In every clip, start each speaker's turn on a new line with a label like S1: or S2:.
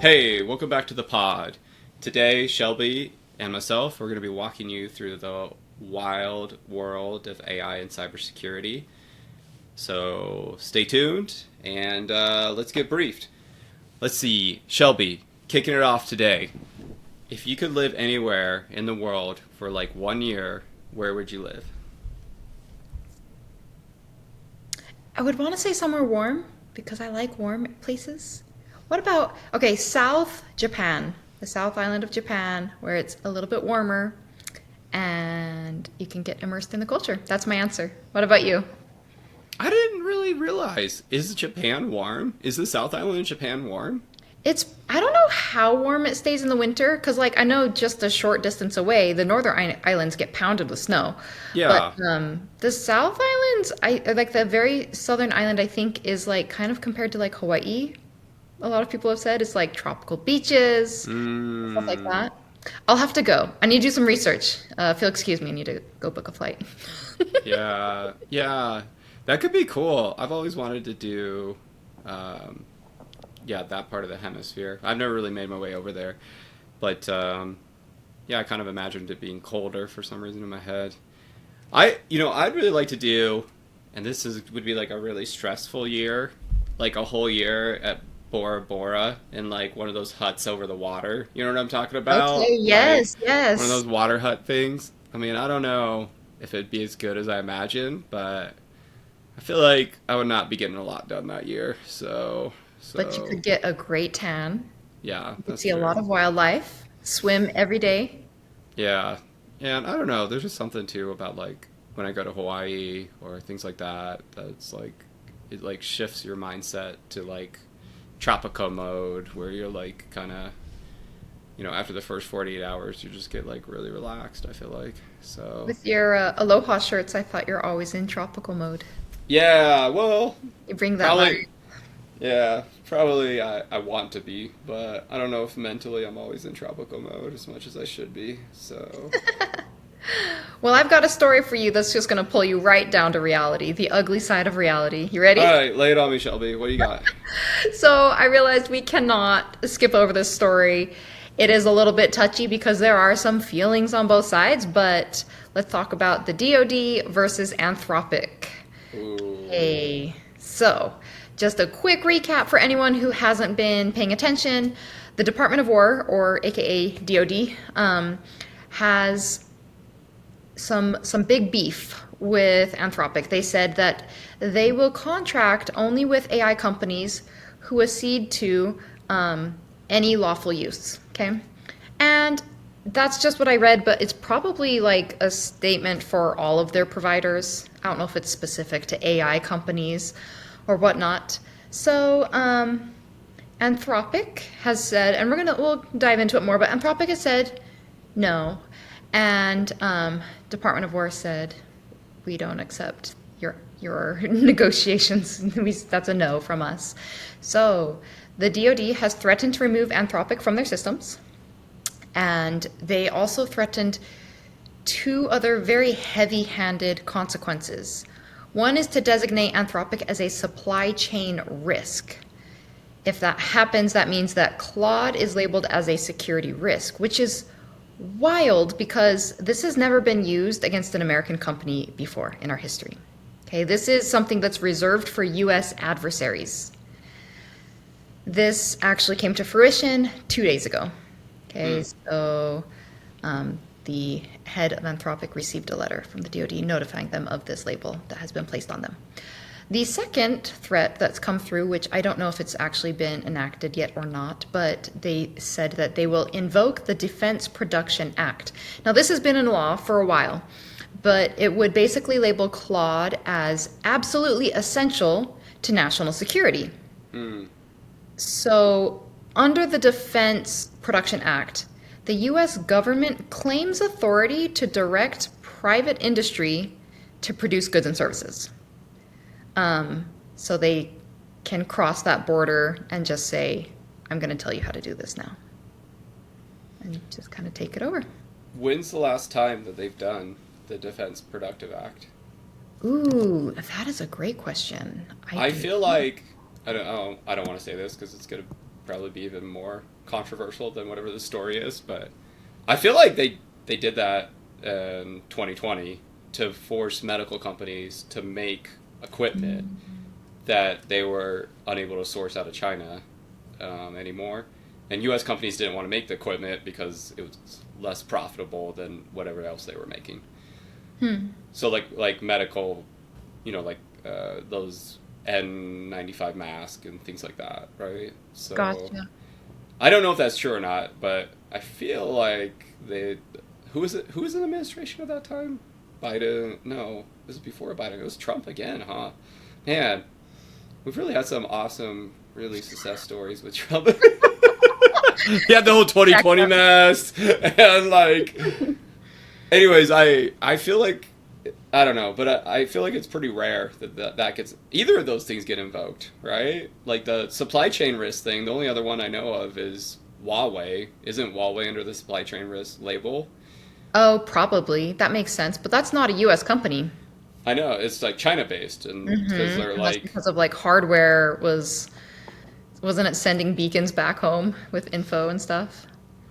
S1: Hey, welcome back to the pod. Today, Shelby and myself, we're going to be walking you through the wild world of AI and cybersecurity. So stay tuned and let's get briefed. Let's see, Shelby, kicking it off today. If you could live anywhere in the world for like 1 year, where would you live?
S2: I would want to say somewhere warm because I like warm places. What about, okay, South Japan, the South Island of Japan, where it's a little bit warmer and you can get immersed in the culture. That's my answer. What about you?
S1: I didn't really realize. Is Japan warm? Is the South Island of Japan warm?
S2: I don't know how warm it stays in the winter because, like, I know just a short distance away, the northern islands get pounded with snow. But
S1: Yeah.
S2: the South Islands, like the very southern island, I think is like kind of compared to like Hawaii. A lot of people have said it's like tropical beaches, stuff like
S1: Mm,
S2: that. I'll have to go. I need to do some research. If you'll excuse me, I need to go book a flight.
S1: yeah. Yeah. That could be cool. I've always wanted to do um, yeah, that part of the hemisphere. I've never really made my way over there, but yeah, I kind of imagined it being colder for some reason in my head. I'd really like to do, and this is would be like a really stressful year, like a whole year at Bora Bora in like one of those huts over the water. You know what I'm talking about?
S2: Okay,
S1: Like
S2: yes,
S1: one of
S2: yes.
S1: those water hut things. I mean, I don't know if it'd be as good as I imagine, but I feel like I would not be getting a lot done that year. So,
S2: But you
S1: so
S2: could get a great tan.
S1: yeah,
S2: You could
S1: that's
S2: see a lot
S1: true.
S2: of wildlife, swim every day.
S1: Yeah. And I don't know, there's just something too about like when I go to Hawaii or things like that that's like it like shifts your mindset to like tropical mode where you're like kind of, after the first 48 hours you just get like really relaxed, I feel like. So,
S2: With your aloha shirts, I thought you're always in tropical mode.
S1: yeah, well,
S2: You bring that
S1: probably
S2: vibe.
S1: yeah, probably I want to be, but I don't know if mentally I'm always in tropical mode as much as I should be. So,
S2: Well, I've got a story for you that's just going to pull you right down to reality, the ugly side of reality. You
S1: all
S2: ready?
S1: right, lay it on me, Shelby. What do you got?
S2: So I realized we cannot skip over this story. It is a little bit touchy because there are some feelings on both sides, but let's talk about the DoD versus Anthropic.
S1: Ooh.
S2: Hey, so just a quick recap for anyone who hasn't been paying attention. The Department of War, or AKA DoD, has some big beef with Anthropic. They said that they will contract only with AI companies who accede to any lawful use. Okay, and that's just what I read, but it's probably like a statement for all of their providers. I don't know if it's specific to AI companies or whatnot. So Anthropic has said, and we'll dive into it more, but Anthropic has said no, and Department of War said we don't accept your negotiations. That's a no from us. So the DoD has threatened to remove Anthropic from their systems, and they also threatened two other very heavy-handed consequences. One is to designate Anthropic as a supply chain risk. If that happens, that means that Claude is labeled as a security risk, which is wild because this has never been used against an American company before in our history. Okay, this is something that's reserved for US adversaries. This actually came to fruition 2 days ago. Okay,
S1: Hmm.
S2: so the head of Anthropic received a letter from the DoD notifying them of this label that has been placed on them. The second threat that's come through, which I don't know if it's actually been enacted yet or not, but they said that they will invoke the Defense Production Act. Now, this has been in law for a while, but it would basically label Claude as absolutely essential to national security.
S1: Hmm.
S2: So, under the Defense Production Act, the US government claims authority to direct private industry to produce goods and services. So they can cross that border and just say, I'm going to tell you how to do this now. And just kind of take it over.
S1: When's the last time that they've done the Defense Productive Act?
S2: Ooh, that is a great question. I
S1: I
S2: do.
S1: feel like I don't want to say this because it's gonna probably be even more controversial than whatever the story is. But I feel like they did that in 2020 to force medical companies to make equipment that they were unable to source out of China anymore. And U.S. companies didn't want to make the equipment because it was less profitable than whatever else they were making. So like medical, like those N95 masks and things like that, right? So
S2: Gotcha.
S1: I don't know if that's true or not, but I feel like who was in administration at that time? Biden? No, this is before Biden. It was Trump again, huh? Man, we've really had some awesome, really success stories with Trump. He had the whole 2020 mess, and like, anyways, I feel like, I don't know, but I feel like it's pretty rare that gets, either of those things get invoked, right? Like the supply chain risk thing, the only other one I know of is Huawei. Isn't Huawei under the supply chain risk label?
S2: Oh, probably. That makes sense. But that's not a U.S. company.
S1: I know, it's like China based, and because they're
S2: And that's
S1: like,
S2: because of like hardware wasn't it sending beacons back home with info and stuff?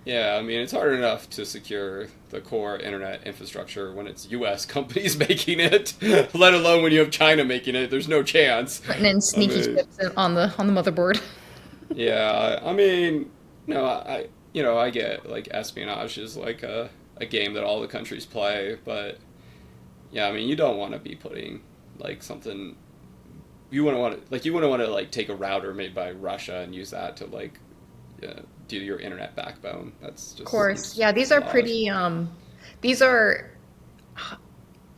S1: yeah, I mean, it's hard enough to secure the core internet infrastructure when it's U.S. companies making it, let alone when you have China making it. There's no chance.
S2: Putting in sneaky chips on the motherboard.
S1: Yeah, I mean, no, I get like espionage is like a game that all the countries play, but yeah, I mean, you don't want to be putting like something. You wouldn't want to like take a router made by Russia and use that to like do your internet backbone. That's just
S2: Of course. Yeah, these are pretty these are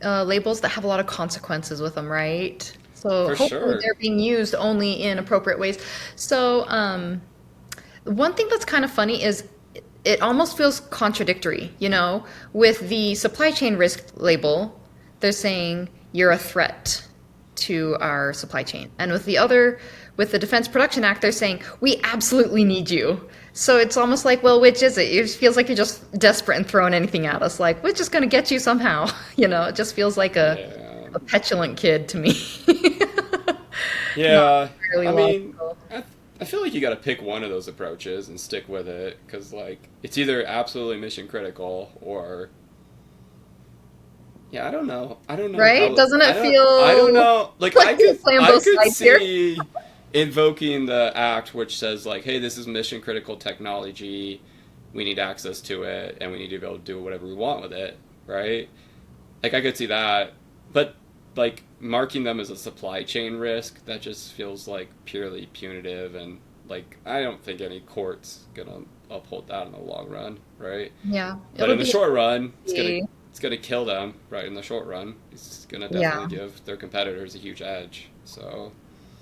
S2: labels that have a lot of consequences with them, right? So
S1: for
S2: hopefully
S1: sure.
S2: they're being used only in appropriate ways. So one thing that's kind of funny is it almost feels contradictory, with the supply chain risk label, they're saying you're a threat to our supply chain. And with the Defense Production Act, they're saying we absolutely need you. So it's almost like, well, which is it? It feels like you're just desperate and throwing anything at us. Like, we're just going to get you somehow. It just feels like
S1: Yeah.
S2: a petulant kid to me.
S1: Yeah.
S2: Not really
S1: I mean,
S2: logical.
S1: I feel like you got to pick one of those approaches and stick with it, because like it's either absolutely mission critical or yeah, I don't know.
S2: Right? Doesn't it feel
S1: I don't know. Like
S2: like you're playing
S1: I
S2: both
S1: could
S2: sides here?
S1: see invoking the act which says like, hey, this is mission critical technology. We need access to it, and we need to be able to do whatever we want with it, right? Like I could see that, but like marking them as a supply chain risk, that just feels like purely punitive, and like I don't think any court's gonna uphold that in the long run, right?
S2: Yeah.
S1: But in the short run, it's
S2: Yeah.
S1: gonna kill them, right? In the short run, it's gonna definitely give their competitors a huge edge. So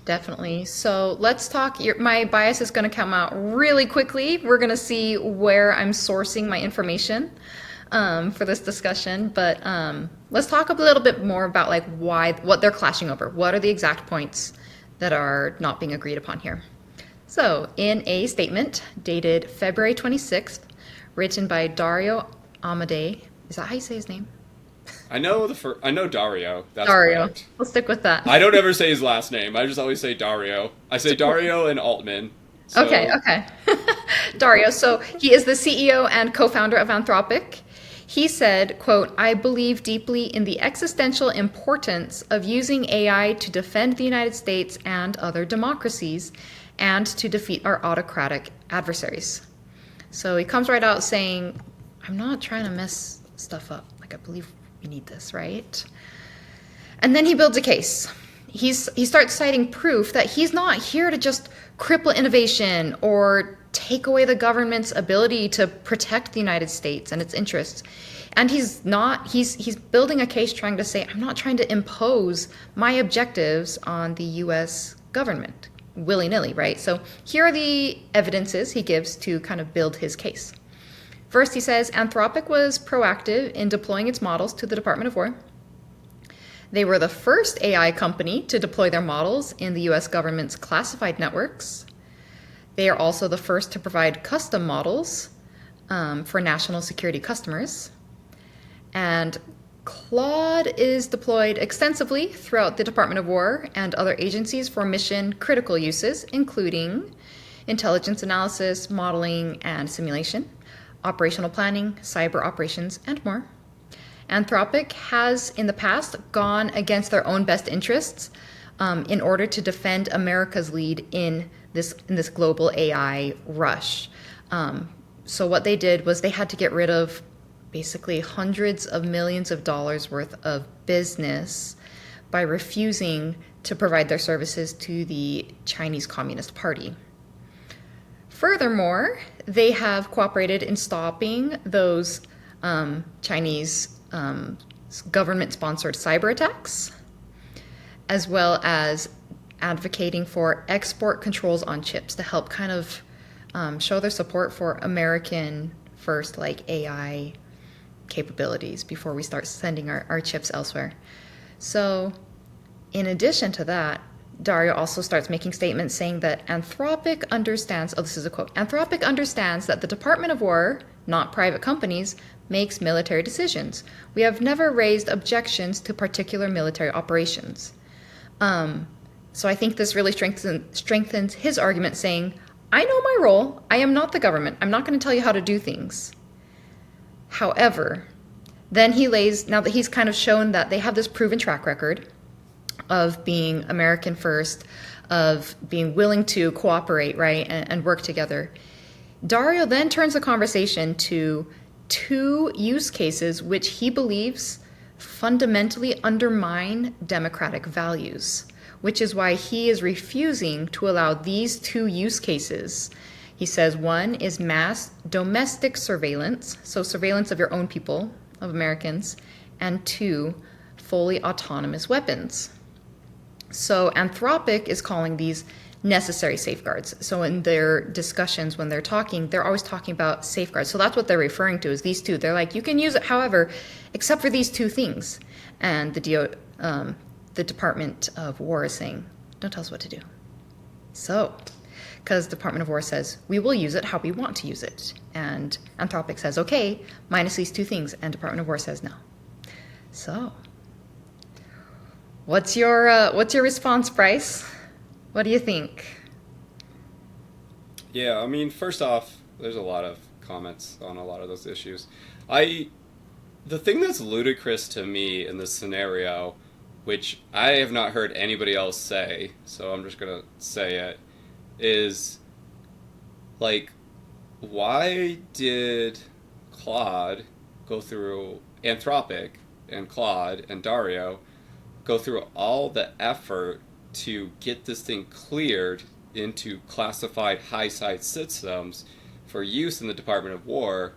S2: Definitely. So let's talk. My bias is going to come out really quickly. We're going to see where I'm sourcing my information for this discussion. But let's talk a little bit more about like what they're clashing over. What are the exact points that are not being agreed upon here? So in a statement dated February 26th, written by Dario Amodei, is that how you say his name?
S1: I know I know Dario. That's
S2: Dario.
S1: correct.
S2: We'll stick with that.
S1: I don't ever say his last name. I just always say Dario. I say Dario and Altman. So,
S2: Okay. Dario. So he is the CEO and co-founder of Anthropic. He said, quote, "I believe deeply in the existential importance of using AI to defend the United States and other democracies and to defeat our autocratic adversaries." So he comes right out saying, I'm not trying to mess stuff up. Like, I believe we need this, right? And then he builds a case. He starts citing proof that he's not here to just cripple innovation or take away the government's ability to protect the United States and its interests. And he's building a case trying to say, I'm not trying to impose my objectives on the US government willy-nilly, right? So here are the evidences he gives to kind of build his case. First, he says Anthropic was proactive in deploying its models to the Department of War. They were the first AI company to deploy their models in the US government's classified networks. They are also the first to provide custom models for national security customers. And Claude is deployed extensively throughout the Department of War and other agencies for mission critical uses, including intelligence analysis, modeling and simulation, operational planning, cyber operations, and more. Anthropic has in the past gone against their own best interests in order to defend America's lead in this global AI rush. So what they did was they had to get rid of basically hundreds of millions of dollars worth of business by refusing to provide their services to the Chinese Communist Party. Furthermore, they have cooperated in stopping those Chinese government-sponsored cyber attacks, as well as advocating for export controls on chips to help kind of show their support for American first like AI capabilities before we start sending our chips elsewhere. So in addition to that, Dario also starts making statements saying that Anthropic understands, this is a quote, Anthropic understands that the Department of War, not private companies, makes military decisions. We have never raised objections to particular military operations. So I think this really strengthens his argument saying, I know my role. I am not the government. I'm not going to tell you how to do things. However, then now that he's kind of shown that they have this proven track record of being American first, of being willing to cooperate, right, and work together, Dario then turns the conversation to two use cases which he believes fundamentally undermine democratic values, which is why he is refusing to allow these two use cases. He says one is mass domestic surveillance, so surveillance of your own people, of Americans, and two, fully autonomous weapons. So Anthropic is calling these necessary safeguards. So in their discussions, when they're talking, they're always talking about safeguards. So that's what they're referring to is these two. They're like, you can use it, however, except for these two things. And the Department of War is saying, don't tell us what to do. So, because the Department of War says, we will use it how we want to use it. And Anthropic says, okay, minus these two things. And Department of War says no. So, what's your response, Bryce? What do you think?
S1: Yeah, I mean, first off, there's a lot of comments on a lot of those issues. The thing that's ludicrous to me in this scenario, which I have not heard anybody else say, so I'm just going to say it, is, like, why did Claude go through Anthropic and Claude and Dario go through all the effort to get this thing cleared into classified high-side systems for use in the Department of War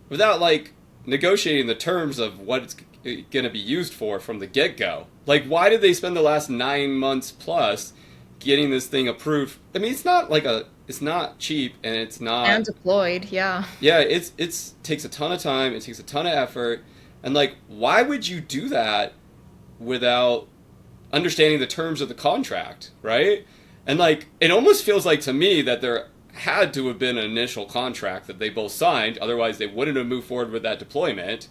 S1: without, like, negotiating the terms of what it's going to be used for from the get-go? Like, why did they spend the last 9 months plus getting this thing approved? I mean, it's not cheap, and it's not...
S2: And deployed, yeah.
S1: Yeah, it's takes a ton of time, it takes a ton of effort, and, like, why would you do that without understanding the terms of the contract, right? And, like, it almost feels like to me that there had to have been an initial contract that they both signed, otherwise they wouldn't have moved forward with that deployment.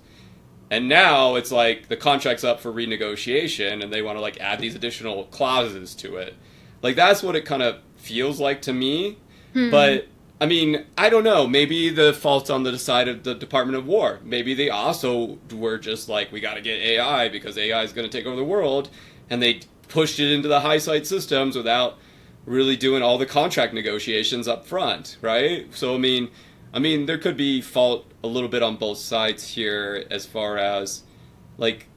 S1: And now it's like the contract's up for renegotiation and they want to, like, add these additional clauses to it. Like, that's what it kind of feels like to me. But, I mean, I don't know. Maybe the fault's on the side of the Department of War. Maybe they also were just like, we got to get AI because AI is going to take over the world. And they pushed it into the high-side systems without really doing all the contract negotiations up front, right? So, I mean, there could be fault a little bit on both sides here as far as, like,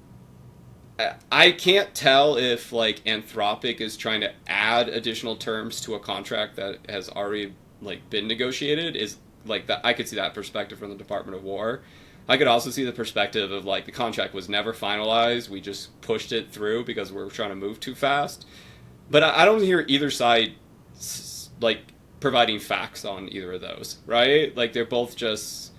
S1: I can't tell if, like, Anthropic is trying to add additional terms to a contract that has already, like, been negotiated. Is, like, that I could see that perspective from the Department of War. I could also see the perspective of, like, the contract was never finalized. We just pushed it through because we were trying to move too fast. But I don't hear either side, like, providing facts on either of those, right? Like, they're both just...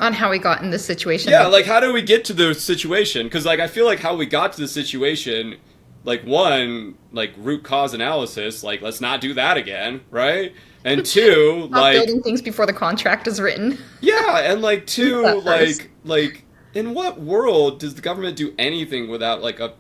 S2: On how we got in this situation.
S1: Yeah, like, how do we get to the situation? Because, like, I feel like how we got to the situation, like, one, like, root cause analysis, like, let's not do that again, right? And two,
S2: Not
S1: like...
S2: building things before the contract is written.
S1: Yeah, and, like, two, like, in what world does the government do anything without, like, a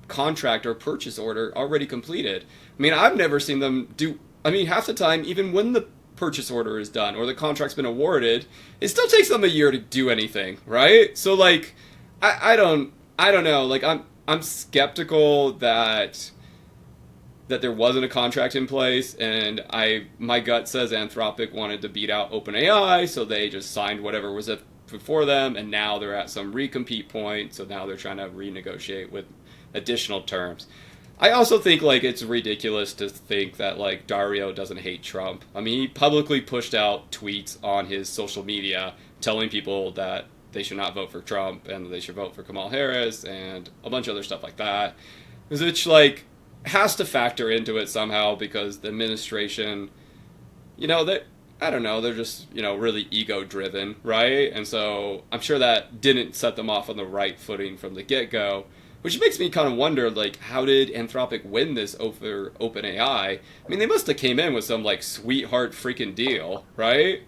S1: contract or purchase order already completed? I mean, I've never seen them do I mean, half the time, even when the purchase order is done or the contract's been awarded, it still takes them a year to do anything, right? So like, I don't know. Like I'm skeptical that there wasn't a contract in place, and my gut says Anthropic wanted to beat out OpenAI, so they just signed whatever was before them, and now they're at some recompete point, so now they're trying to renegotiate with additional terms. I also think like it's ridiculous to think that like Dario doesn't hate Trump. I mean, he publicly pushed out tweets on his social media telling people that they should not vote for Trump and they should vote for Kamala Harris and a bunch of other stuff like that. Which like has to factor into it somehow because the administration, I don't know, they're just, really ego driven, right? And so I'm sure that didn't set them off on the right footing from the get-go, which makes me kind of wonder, like, how did Anthropic win this over OpenAI? I mean, they must have came in with some, like, sweetheart freaking deal, right?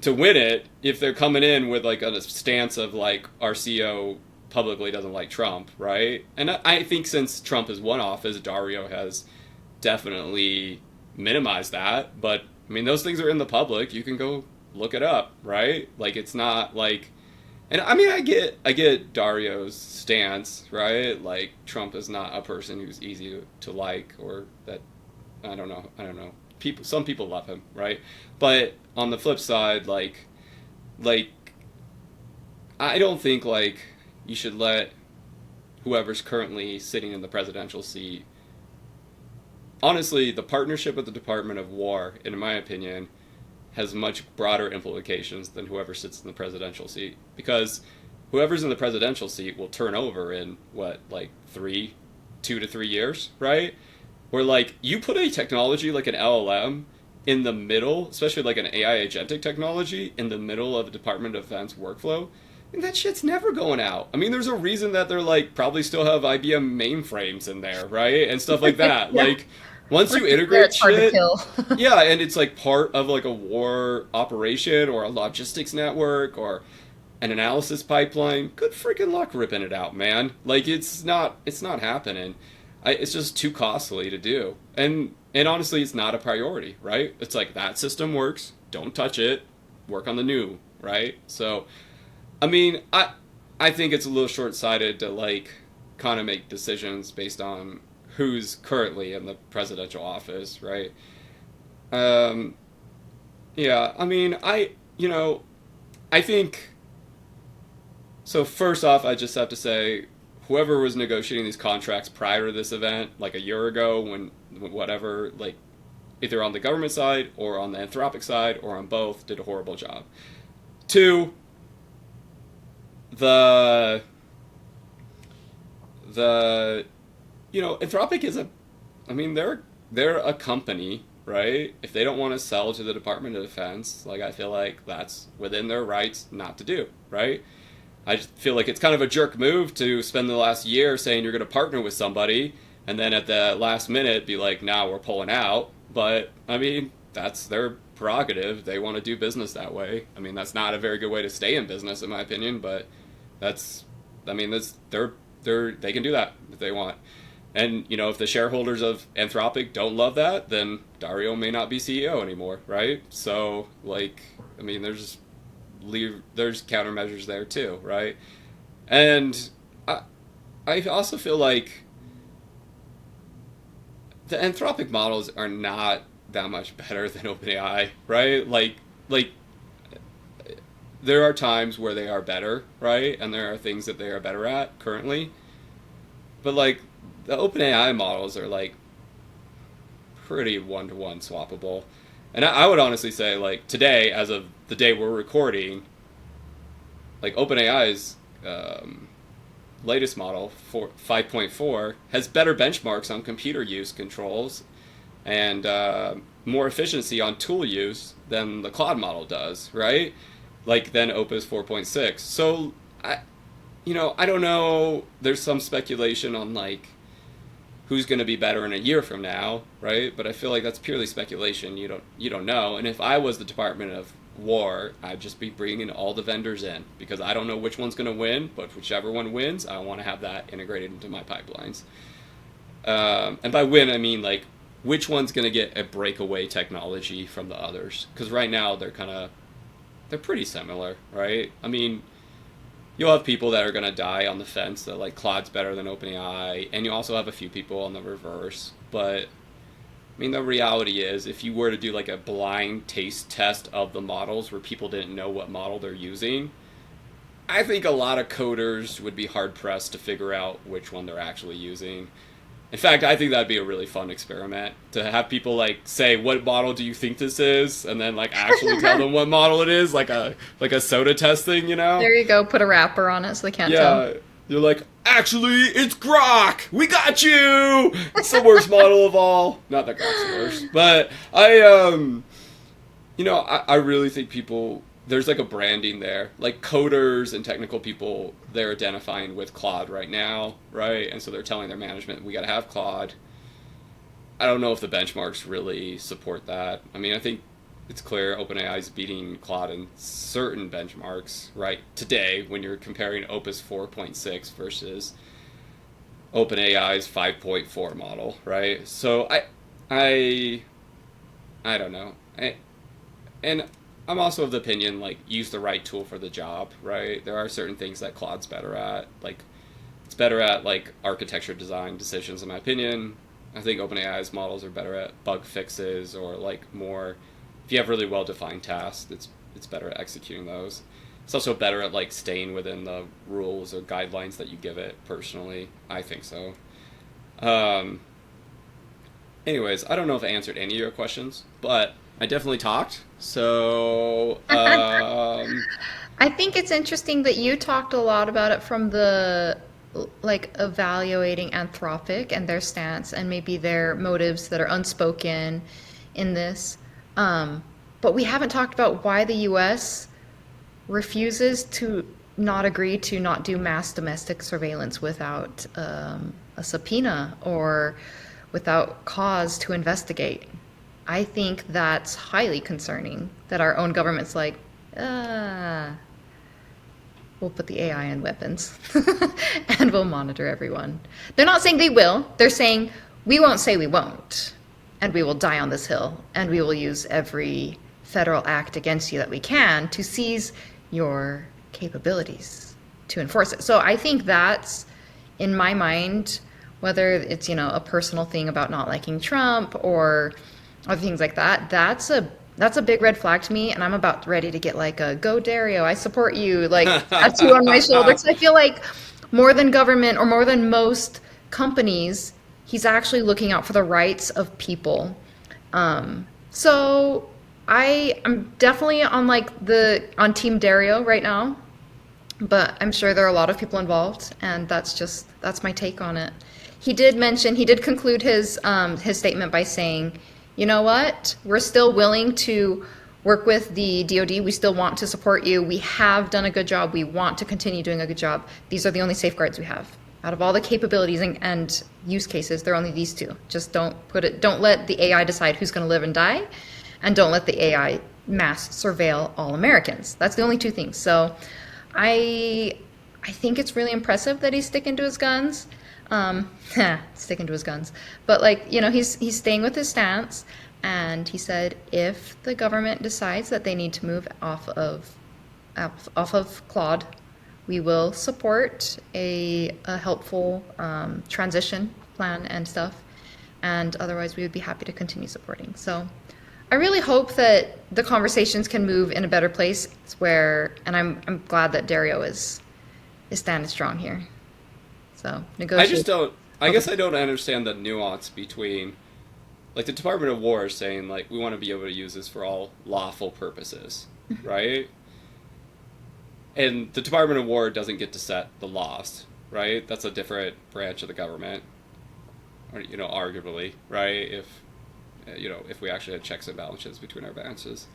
S1: To win it, if they're coming in with, like, a stance of, like, our CEO publicly doesn't like Trump, right? And I think since Trump has won office, Dario has definitely minimized that. But, I mean, those things are in the public. You can go look it up, right? Like, it's not like... And, I mean, I get Dario's stance, right? Like, Trump is not a person who's easy to like or that... I don't know. Some people love him, right? But on the flip side, like I don't think, like... you should let whoever's currently sitting in the presidential seat... Honestly, the partnership with the Department of War, in my opinion, has much broader implications than whoever sits in the presidential seat. Because whoever's in the presidential seat will turn over in, 2 to 3 years, right? Where, like, you put a technology like an LLM in the middle, especially like an AI agentic technology, in the middle of a Department of Defense workflow, and that shit's never going out. I mean, there's a reason that they're like probably still have IBM mainframes in there, right? And stuff like that.
S2: Yeah.
S1: Like once you integrate
S2: it's hard
S1: shit,
S2: to kill.
S1: yeah, and it's like part of like a war operation or a logistics network or an analysis pipeline. Good freaking luck ripping it out, man. Like it's not happening. It's just too costly to do. And honestly, it's not a priority, right? It's like that system works, don't touch it, work on the new, right? So I mean, I think it's a little short-sighted to, like, kind of make decisions based on who's currently in the presidential office, right? Yeah, I mean, I think... So first off, I just have to say, whoever was negotiating these contracts prior to this event, like a year ago, when whatever, like, either on the government side or on the Anthropic side or on both, did a horrible job. 2... The Anthropic is they're a company, right? If they don't want to sell to the Department of Defense, like I feel like that's within their rights not to do, right? I just feel like it's kind of a jerk move to spend the last year saying you're going to partner with somebody and then at the last minute be like, nah, we're pulling out. But I mean, that's their prerogative. They want to do business that way. I mean, that's not a very good way to stay in business, in my opinion, but they can do that if they want. And, if the shareholders of Anthropic don't love that, then Dario may not be CEO anymore, right? So, like, I mean, there's countermeasures there too, right? And I also feel like the Anthropic models are not that much better than OpenAI, right? Like there are times where they are better, right? And there are things that they are better at currently. But, like, the OpenAI models are, like, pretty one-to-one swappable. And I would honestly say, like, today, as of the day we're recording, like, OpenAI's latest model, 5.4, has better benchmarks on computer use controls and more efficiency on tool use than the Claude model does, right? Like than Opus 4.6. So I don't know. There's some speculation on like who's going to be better in a year from now, right? But I feel like that's purely speculation. You don't know. And if I was the Department of War, I'd just be bringing all the vendors in because I don't know which one's going to win. But whichever one wins, I want to have that integrated into my pipelines. And by win, I mean like which one's going to get a breakaway technology from the others? Because right now they're pretty similar, right? I mean, you'll have people that are going to die on the fence that like Claude's better than OpenAI, and you also have a few people on the reverse. But I mean, the reality is, if you were to do like a blind taste test of the models where people didn't know what model they're using, I think a lot of coders would be hard pressed to figure out which one they're actually using. In fact, I think that'd be a really fun experiment to have people like say, "What model do you think this is?" and then like actually tell them what model it is, like a soda testing, you know?
S2: There you go. Put a wrapper on it so they can't tell.
S1: Yeah, you're like, actually, it's Grok. We got you. It's the worst model of all. Not that Grok's the worst, but I really think people. There's like a branding there, like coders and technical people, they're identifying with Claude right now, right? And so they're telling their management, we got to have Claude. I don't know if the benchmarks really support that. I mean, I think it's clear OpenAI is beating Claude in certain benchmarks, right? Today, when you're comparing Opus 4.6 versus OpenAI's 5.4 model, right? So I don't know. And I'm also of the opinion, like, use the right tool for the job, right? There are certain things that Claude's better at. Like, it's better at, like, architecture design decisions, in my opinion. I think OpenAI's models are better at bug fixes or, like, more... If you have really well-defined tasks, it's better at executing those. It's also better at, like, staying within the rules or guidelines that you give it, personally. I think so. Anyways, I don't know if I answered any of your questions, but I definitely talked. So,
S2: I think it's interesting that you talked a lot about it from the like evaluating Anthropic and their stance and maybe their motives that are unspoken in this. But we haven't talked about why the US refuses to not agree to not do mass domestic surveillance without a subpoena or without cause to investigate. I think that's highly concerning that our own government's like, we'll put the AI in weapons and we'll monitor everyone. They're not saying they will. They're saying we won't say we won't. And we will die on this hill. And we will use every federal act against you that we can to seize your capabilities to enforce it. So I think that's, in my mind, whether it's, a personal thing about not liking Trump or other things like that, that's a big red flag to me, and I'm about ready to get like a go Dario, I support you, like tattoo on my shoulder. Because I feel like more than government or more than most companies, he's actually looking out for the rights of people. So I'm definitely on Team Dario right now, but I'm sure there are a lot of people involved, and that's my take on it. He did conclude his statement by saying, you know what? We're still willing to work with the DoD. We still want to support you. We have done a good job. We want to continue doing a good job. These are the only safeguards we have. Out of all the capabilities and use cases, there are only these two. Just don't let the AI decide who's going to live and die, and don't let the AI mass surveil all Americans. That's the only two things. So I think it's really impressive that he's sticking to his guns. Sticking to his guns, but he's staying with his stance, and he said if the government decides that they need to move off of Claude, we will support a helpful transition plan and stuff, and otherwise we would be happy to continue supporting. So I really hope that the conversations can move in a better place and I'm glad that Dario is standing strong here. So negotiate.
S1: I guess I don't understand the nuance between, like, the Department of War is saying, like, we want to be able to use this for all lawful purposes, right? And the Department of War doesn't get to set the laws, right? That's a different branch of the government, or, arguably, right? If we actually had checks and balances between our branches.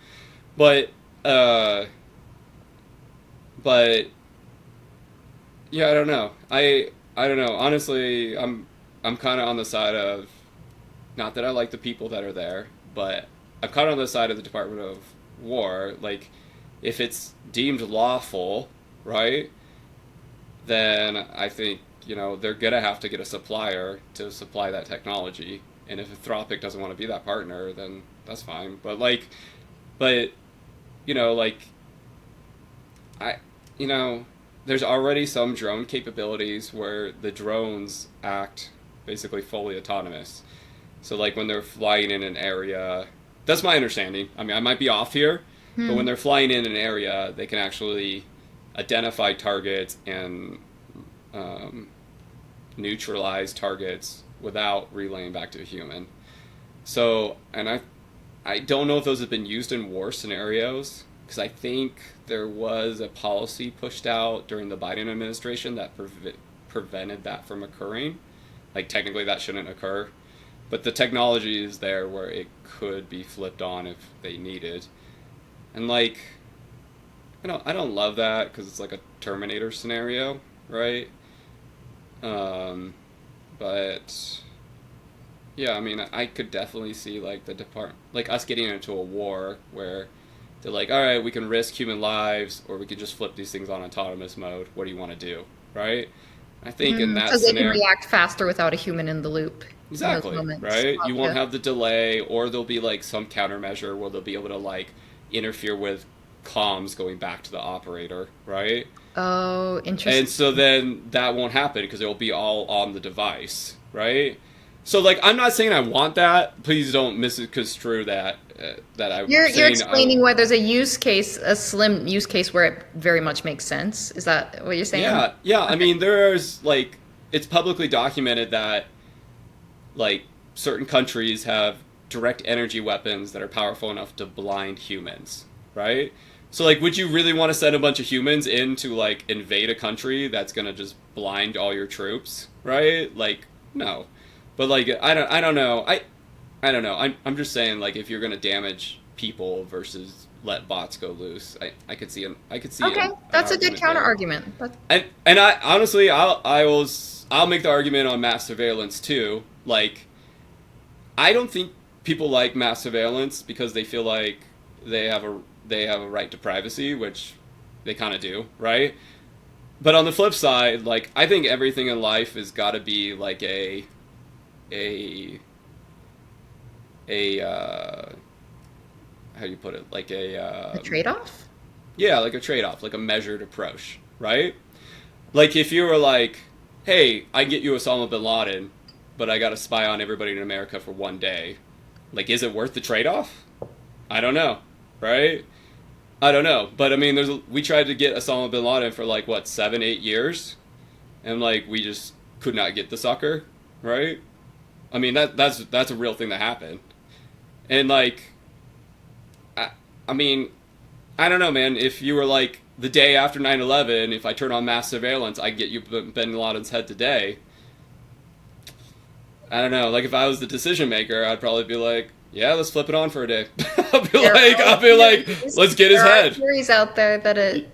S1: But yeah, I don't know. I don't know. Honestly, I'm kind of on the side of, not that I like the people that are there, but I'm kind of on the side of the Department of War. Like, if it's deemed lawful, right, then I think, they're going to have to get a supplier to supply that technology. And if Anthropic doesn't want to be that partner, then that's fine. But like, but you know, like, I, you know, there's already some drone capabilities where the drones act basically fully autonomous. So like when they're flying in an area, that's my understanding. I mean, I might be off here, but when they're flying in an area, they can actually identify targets and neutralize targets without relaying back to a human. So, and I don't know if those have been used in war scenarios, because I think there was a policy pushed out during the Biden administration that prevented that from occurring. Like technically that shouldn't occur, but the technology is there where it could be flipped on if they needed. And like, I don't love that because it's like a Terminator scenario, right? But yeah, I mean, I could definitely see like the department, like us getting into a war where they're like, all right, we can risk human lives, or we could just flip these things on autonomous mode. What do you want to do, right? I think in that
S2: Because they can
S1: scenario,
S2: react faster without a human in the loop.
S1: exactly,
S2: In those moments.
S1: right? You won't
S2: Gotcha.
S1: have the delay, or there'll be like some countermeasure where they'll be able to like interfere with comms going back to the operator, right?
S2: Oh, interesting.
S1: And so then that won't happen because it will be all on the device, right? So like, I'm not saying I want that. Please don't misconstrue that.
S2: You're
S1: saying
S2: explaining why there's a use case, a slim use case where it very much makes sense. Is that what you're saying?
S1: Yeah, yeah. I mean, there's like, it's publicly documented that like certain countries have direct energy weapons that are powerful enough to blind humans, right? So like, would you really want to send a bunch of humans in to like invade a country that's gonna just blind all your troops, right? Like, no. But like, I don't know. I don't know. I'm just saying, like, if you're gonna damage people versus let bots go loose, I could see
S2: Okay,
S1: an
S2: that's a good
S1: argument
S2: counter
S1: there.
S2: argument.
S1: And I honestly, I'll make the argument on mass surveillance too. Like, I don't think people like mass surveillance because they feel like they have a right to privacy, which they kind of do, right? But on the flip side, like, I think everything in life has got to be like a how do you put it? Like
S2: A trade-off?
S1: yeah, like a trade-off, like a measured approach, right? Like if you were like, hey, I get you Osama bin Laden, but I got to spy on everybody in America for one day. Like, is it worth the trade-off? I don't know, right? I don't know, but I mean, we tried to get Osama bin Laden for like what 7-8 years, and like we just could not get the sucker, right? I mean that's a real thing that happened, and like, I mean, I don't know, man. If you were like the day after 9/11, if I turn on mass surveillance, I get you bin Laden's head today. I don't know. Like if I was the decision maker, I'd probably be like, yeah, let's flip it on for a day. I'll be like, let's get his head.
S2: There are theories out there that it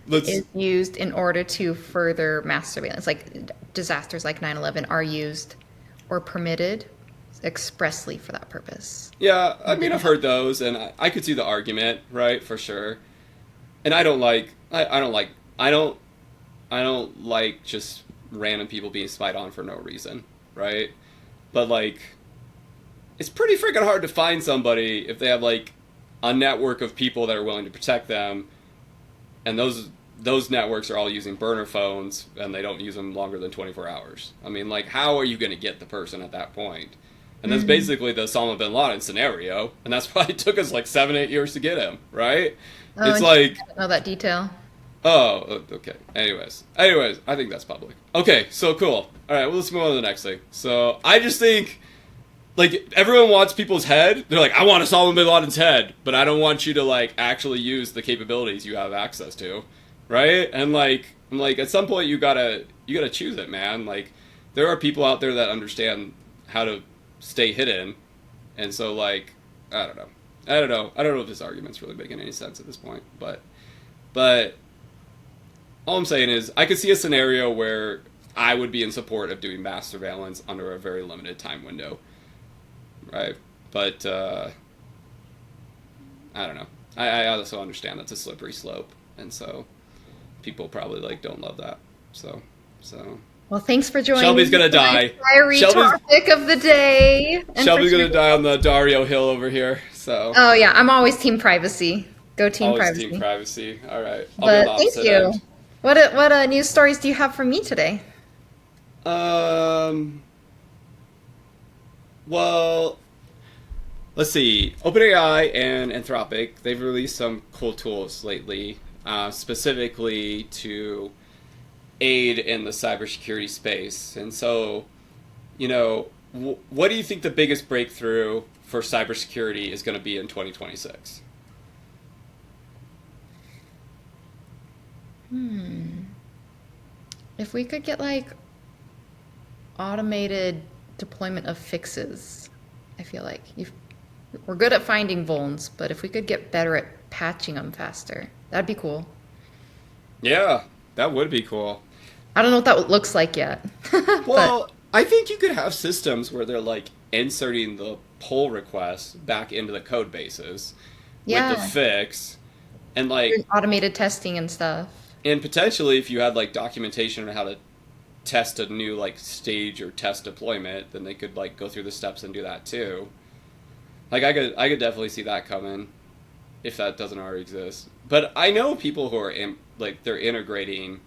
S1: Let's.
S2: is used in order to further mass surveillance. Like disasters like 9/11 are used or permitted expressly for that purpose.
S1: Yeah, I mean, I've heard those, and I could see the argument, right, for sure. And I don't like just random people being spied on for no reason, right? But like, it's pretty freaking hard to find somebody if they have like a network of people that are willing to protect them, and those networks are all using burner phones and they don't use them longer than 24 hours. I mean, like, how are you going to get the person at that point? And that's basically the Osama bin Laden scenario, and that's why it took us like 7-8 years to get him, right?
S2: Oh,
S1: It's like,
S2: I don't know that detail.
S1: oh, okay. Anyways, I think that's public. Okay, so cool. All right, well, let's move on to the next thing. So I just think, like, everyone wants people's head. They're like, I want Osama bin Laden's head, but I don't want you to like actually use the capabilities you have access to, right? And like, I'm like, at some point you gotta choose it, man. Like, there are people out there that understand how to stay hidden, and so like, I don't know if this argument's really making any sense at this point, but all I'm saying is I could see a scenario where I would be in support of doing mass surveillance under a very limited time window, right? But I don't know. I also understand that's a slippery slope, and so people probably like don't love that. So
S2: Well, thanks for joining
S1: Shelby's gonna
S2: me for my
S1: die.
S2: fiery topic of the day. And
S1: Shelby's
S2: for
S1: gonna die on the Dario Hill over here. So.
S2: Oh yeah, I'm always team privacy. Go team
S1: Always team
S2: privacy.
S1: privacy. All right. I'll be on
S2: But
S1: the
S2: thank
S1: opposite
S2: you.
S1: end.
S2: What news stories do you have for me today?
S1: Um. Well, let's see. OpenAI and Anthropic, they've released some cool tools lately, specifically to aid in the cybersecurity space. And so, what do you think the biggest breakthrough for cybersecurity is going to be in 2026?
S2: If we could get like automated deployment of fixes, I feel like we're good at finding vulns, but if we could get better at patching them faster, that'd be cool.
S1: Yeah, that would be cool.
S2: I don't know what that looks like yet.
S1: Well, I think you could have systems where they're like inserting the pull requests back into the code bases with the fix, and like
S2: automated testing and stuff.
S1: And potentially, if you had like documentation on how to test a new like stage or test deployment, then they could like go through the steps and do that too. Like I could definitely see that coming, if that doesn't already exist. But I know people who are they're integrating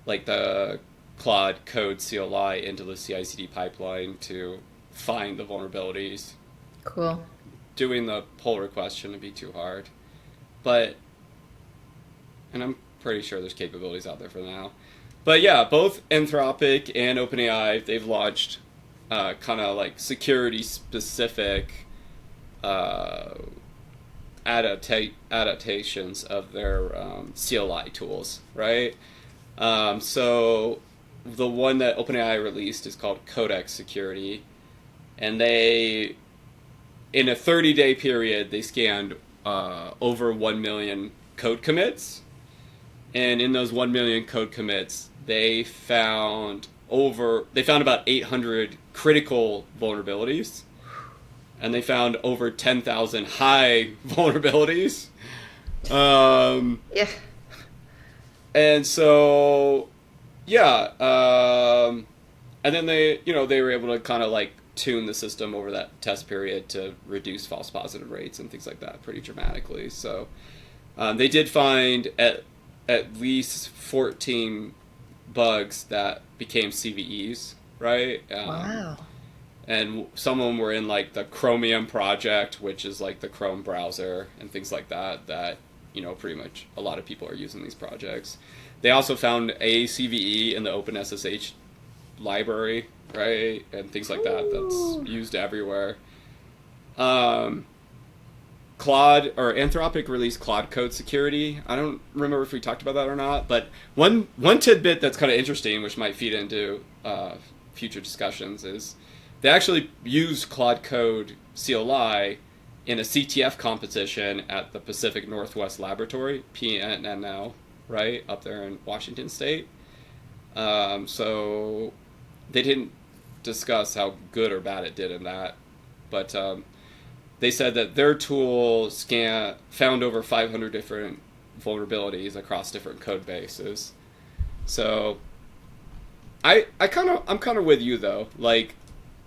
S1: like the Claude code CLI into the CI/CD pipeline to find the vulnerabilities.
S2: Cool.
S1: Doing the pull request shouldn't be too hard, and I'm pretty sure there's capabilities out there for now. But yeah, both Anthropic and OpenAI, they've launched kind of like security-specific adaptations of their CLI tools, right? So the one that OpenAI released is called Codex Security, and they, in a 30-day period, they scanned over 1 million code commits. And in those 1 million code commits, they found about 800 critical vulnerabilities, and they found over 10,000 high vulnerabilities.
S2: Yeah.
S1: And so, yeah, and then they were able to kind of like tune the system over that test period to reduce false positive rates and things like that pretty dramatically. So they did find at least 14 bugs that became CVEs, right?
S2: Wow.
S1: And some of them were in like the Chromium project, which is like the Chrome browser and things like that, pretty much a lot of people are using these projects. They also found a CVE in the OpenSSH library, right? And things like that that's used everywhere. Claude or Anthropic released Claude Code Security. I don't remember if we talked about that or not, but one tidbit that's kind of interesting, which might feed into future discussions, is they actually used Claude Code CLI in a CTF competition at the Pacific Northwest Laboratory, PNNL, right, up there in Washington State. So they didn't discuss how good or bad it did in that, but they said that their tool found over 500 different vulnerabilities across different code bases. So I'm kind of with you though. Like,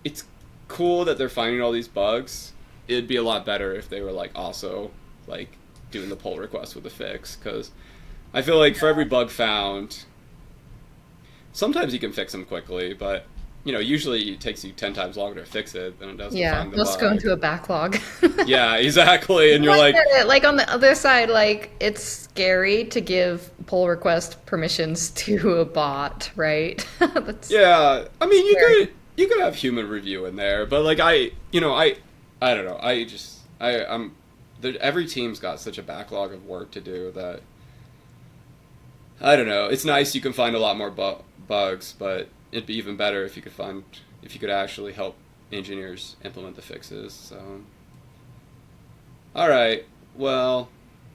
S1: it's cool that they're finding all these bugs. It'd be a lot better if they were like also like doing the pull request with the fix, because I feel like for every bug found, sometimes you can fix them quickly, but usually it takes you 10 times longer to fix it than it does to find the bug.
S2: Let's go into a backlog.
S1: Yeah, exactly. And you're
S2: like on the other side, like it's scary to give pull request permissions to a bot, right?
S1: Yeah, I mean you could have human review in there, but like I don't know. Every team's got such a backlog of work to do that I don't know. It's nice you can find a lot more bugs, but it'd be even better if you could actually help engineers implement the fixes. So, all right. Well,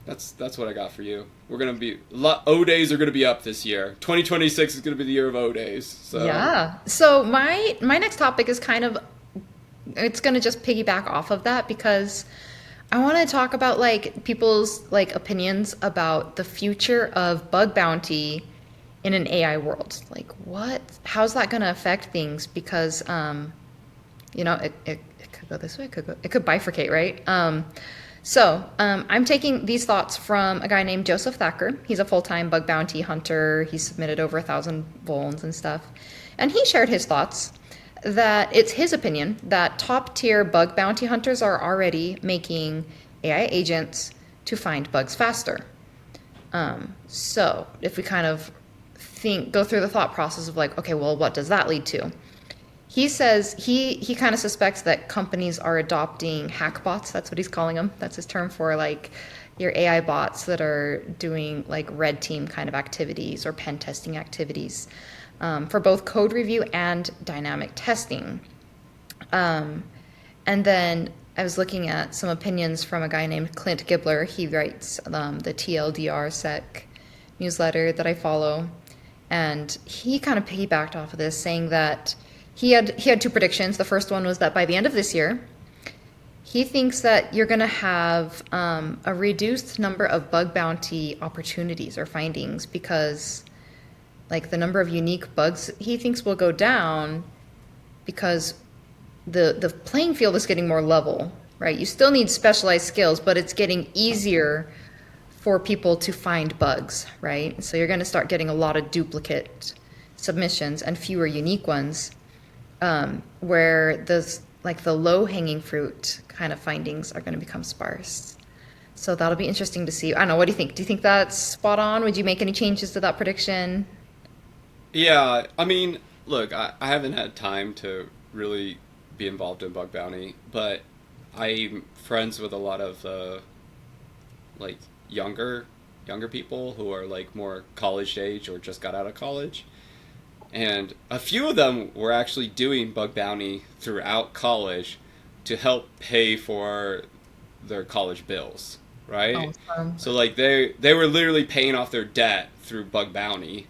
S1: that's what I got for you. We're gonna be O days are gonna be up this year. 2026 is gonna be the year of O days. So.
S2: Yeah. So my next topic is it's gonna just piggyback off of that, because I want to talk about like people's like opinions about the future of bug bounty in an AI world. Like, what? How's that going to affect things? Because, it could go this way, it could bifurcate, right? I'm taking these thoughts from a guy named Joseph Thacker. He's a full-time bug bounty hunter. He submitted over 1,000 vulns and stuff. And he shared his thoughts that it's his opinion that top-tier bug bounty hunters are already making AI agents to find bugs faster. So if we kind of go through the thought process of like, okay, well, what does that lead to? He says he kind of suspects that companies are adopting hack bots. That's what he's calling them. That's his term for like your AI bots that are doing like red team kind of activities or pen testing activities for both code review and dynamic testing. And then I was looking at some opinions from a guy named Clint Gibler. He writes the TLDR Sec newsletter that I follow. And he kind of piggybacked off of this, saying that he had two predictions. The first one was that by the end of this year, he thinks that you're going to have a reduced number of bug bounty opportunities or findings because like the number of unique bugs he thinks will go down because the playing field is getting more level, right? You still need specialized skills, but it's getting easier for people to find bugs, right? So you're going to start getting a lot of duplicate submissions and fewer unique ones, where the low-hanging fruit kind of findings are going to become sparse. So that'll be interesting to see. I don't know, what do you think? Do you think that's spot on? Would you make any changes to that prediction?
S1: Yeah, I mean, look, I haven't had time to really be involved in bug bounty, but I'm friends with a lot of like younger people who are like more college age or just got out of college, and a few of them were actually doing bug bounty throughout college to help pay for their college bills, right?
S2: Awesome.
S1: So like they were literally paying off their debt through bug bounty,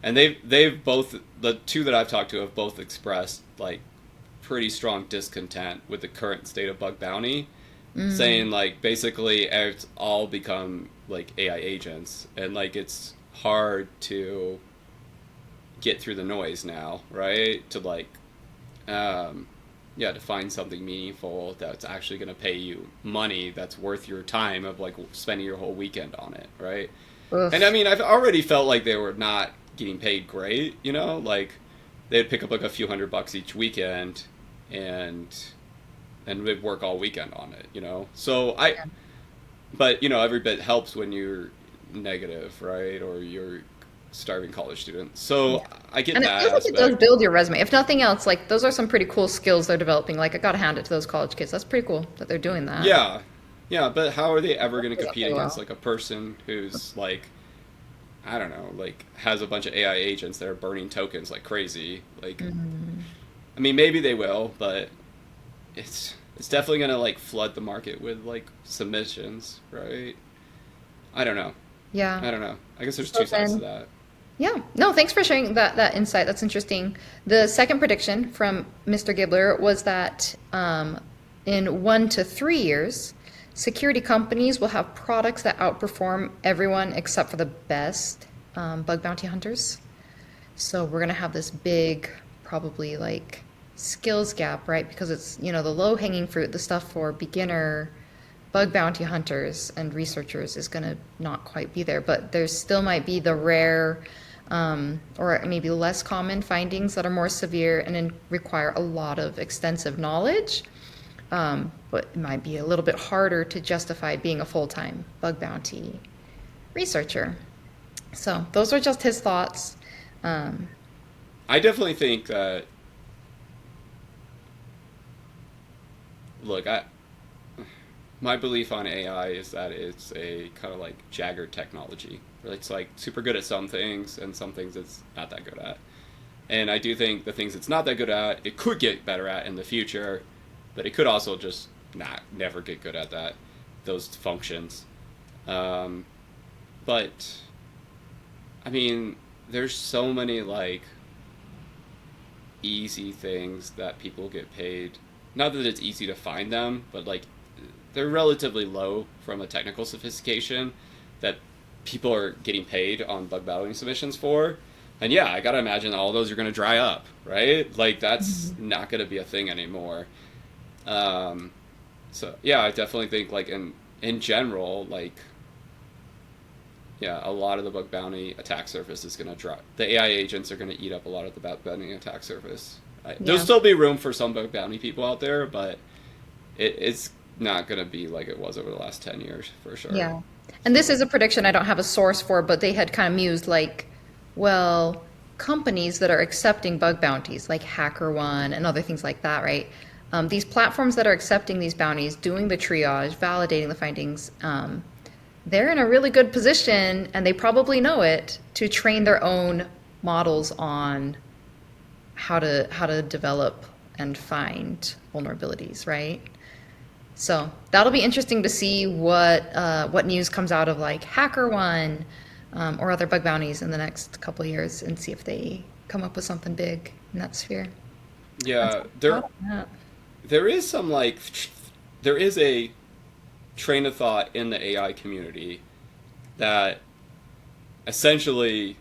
S1: and they've both, the two that I've talked to have both expressed like pretty strong discontent with the current state of bug bounty, saying like basically it's all become like AI agents, and like it's hard to get through the noise now, right? To like to find something meaningful that's actually going to pay you money that's worth your time of like spending your whole weekend on it, right?
S2: Oof.
S1: And I mean, I've already felt like they were not getting paid great, like they'd pick up like a few $100 each weekend and we'd work all weekend on it. So but every bit helps when you're negative, right? Or you're starving college student. So
S2: Yeah.
S1: I get
S2: And it
S1: that
S2: feels like it does
S1: aspect.
S2: build your resume. If nothing else, like those are some pretty cool skills they're developing. Like I gotta hand it to those college kids. That's pretty cool that they're doing that.
S1: Yeah. Yeah, but how are they ever going to compete
S2: Really
S1: against
S2: well.
S1: like a person who's like, I don't know, like has a bunch of AI agents that are burning tokens like crazy? Like, I mean, maybe they will, but it's definitely going to like flood the market with like submissions, right? I don't know.
S2: Yeah.
S1: I don't know. I guess there's
S2: So
S1: two sides to
S2: then,
S1: that.
S2: yeah. No, thanks for sharing that insight. That's interesting. The second prediction from Mr. Gibler was that in 1 to 3 years, security companies will have products that outperform everyone except for the best bug bounty hunters. So we're gonna have this big, probably like skills gap, right? Because it's, the low hanging fruit, the stuff for beginner bug bounty hunters and researchers is gonna not quite be there, but there still might be the rare or maybe less common findings that are more severe and then require a lot of extensive knowledge. But it might be a little bit harder to justify being a full-time bug bounty researcher. So those are just his thoughts. Um,
S1: I definitely think that, look, my belief on AI is that it's a kind of like Jagger technology. Where it's like super good at some things and some things it's not that good at. And I do think the things it's not that good at, it could get better at in the future, but it could also just never get good at those functions. Um, but I mean, there's so many like easy things that people get paid. Not that it's easy to find them, but like they're relatively low from a technical sophistication that people are getting paid on bug bounty submissions for. And yeah, I gotta imagine all those are gonna dry up, right? Like that's not gonna be a thing anymore. Um, so yeah, I definitely think like in general, like yeah, a lot of the bug bounty attack surface is gonna drop. The AI agents are gonna eat up a lot of the bug bounty attack surface. There'll
S2: Yeah.
S1: still be room for some bug bounty people out there, but it's not gonna be like it was over the last 10 years for sure.
S2: Yeah. And this is a prediction I don't have a source for, but they had kind of mused like, well, companies that are accepting bug bounties, like HackerOne and other things like that, right? These platforms that are accepting these bounties, doing the triage, validating the findings, they're in a really good position, and they probably know it, to train their own models on how to develop and find vulnerabilities, right? So that'll be interesting to see what news comes out of like HackerOne or other bug bounties in the next couple of years, and see if they come up with something big in that sphere. That's
S1: Yeah,
S2: proud of that.
S1: there is some like there is a train of thought in the AI community that essentially,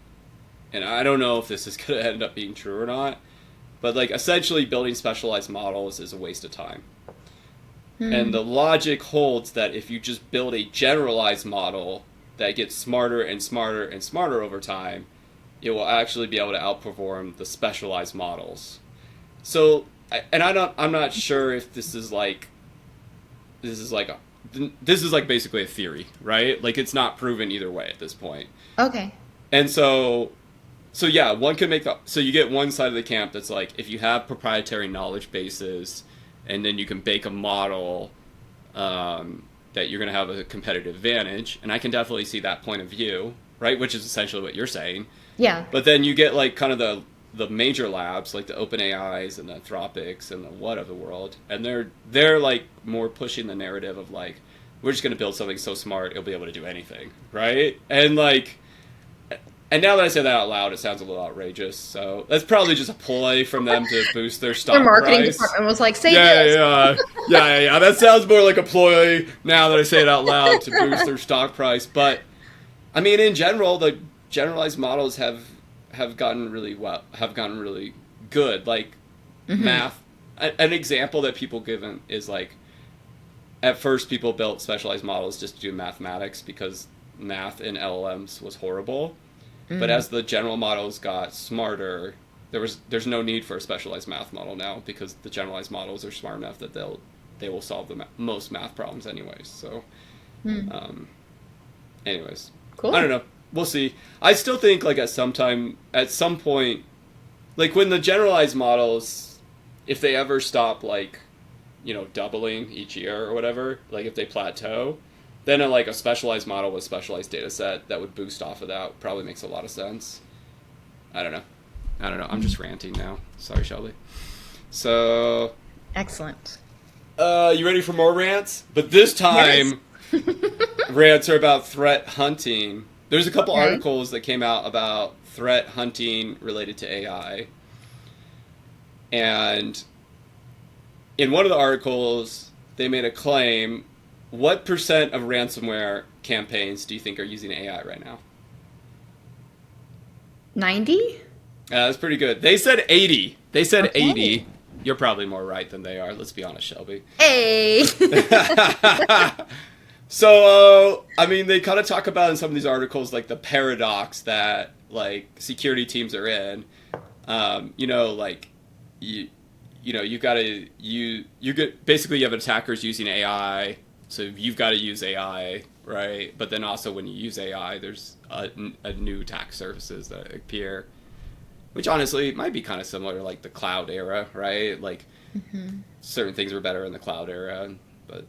S1: and I don't know if this is going to end up being true or not, but like essentially building specialized models is a waste of time. And the logic holds that if you just build a generalized model that gets smarter and smarter and smarter over time, it will actually be able to outperform the specialized models. So, I'm not sure if this is like this is like basically a theory, right? Like it's not proven either way at this point.
S2: Okay.
S1: And so yeah, one could make so you get one side of the camp that's like if you have proprietary knowledge bases, and then you can bake a model that you're going to have a competitive advantage, and I can definitely see that point of view, right? Which is essentially what you're saying.
S2: Yeah.
S1: But then you get like kind of the major labs like the OpenAIs and the Anthropics and the what of the world, and they're like more pushing the narrative of like we're just going to build something so smart it'll be able to do anything, right? And now that I say that out loud, it sounds a little outrageous. So that's probably just a ploy from them to boost their stock
S2: Their marketing
S1: price.
S2: department was like, say
S1: Yeah,
S2: this.
S1: yeah. That sounds more like a ploy now that I say it out loud to boost their stock price. But I mean, in general, the generalized models have gotten really good. Like math. An example that people give is like at first people built specialized models just to do mathematics because math in LLMs was horrible. But as the general models got smarter, there's no need for a specialized math model now because the generalized models are smart enough that they will solve the most math problems anyways. So, anyways,
S2: Cool.
S1: I don't know. We'll see. I still think like at some point, like when the generalized models, if they ever stop like, doubling each year or whatever, like if they plateau, then a specialized model with specialized data set that would boost off of that probably makes a lot of sense. I don't know. I'm just ranting now. Sorry, Shelby. So,
S2: Excellent.
S1: you ready for more rants? But this time, rants are about threat hunting. There's a couple articles that came out about threat hunting related to AI. And in one of the articles, they made a claim. What percent of ransomware campaigns do you think are using AI right now?
S2: 90?
S1: That's pretty good. They said 80. They said
S2: Okay.
S1: 80. You're probably more right than they are. Let's be honest, Shelby.
S2: Hey.
S1: So, I mean, they kind of talk about in some of these articles, like the paradox that like security teams are in. You've got to basically you have attackers using AI, so you've got to use AI, right? But then also when you use AI, there's a new attack surfaces that appear, which honestly might be kind of similar to like the cloud era, right? Like certain things were better in the cloud era, but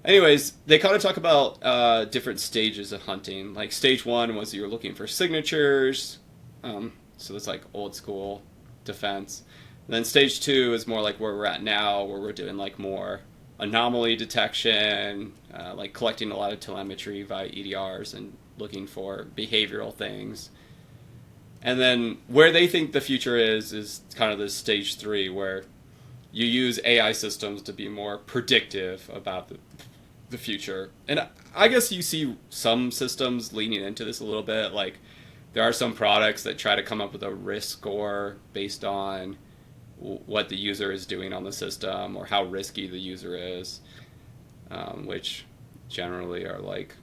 S1: anyways, they kind of talk about different stages of hunting. Like stage one was you're looking for signatures, so it's like old school defense. And then stage two is more like where we're at now, where we're doing like more anomaly detection, like collecting a lot of telemetry via EDRs and looking for behavioral things. And then where they think the future is kind of this stage three where you use AI systems to be more predictive about the future. And I guess you see some systems leaning into this a little bit, like there are some products that try to come up with a risk score based on what the user is doing on the system or how risky the user is, which generally are like,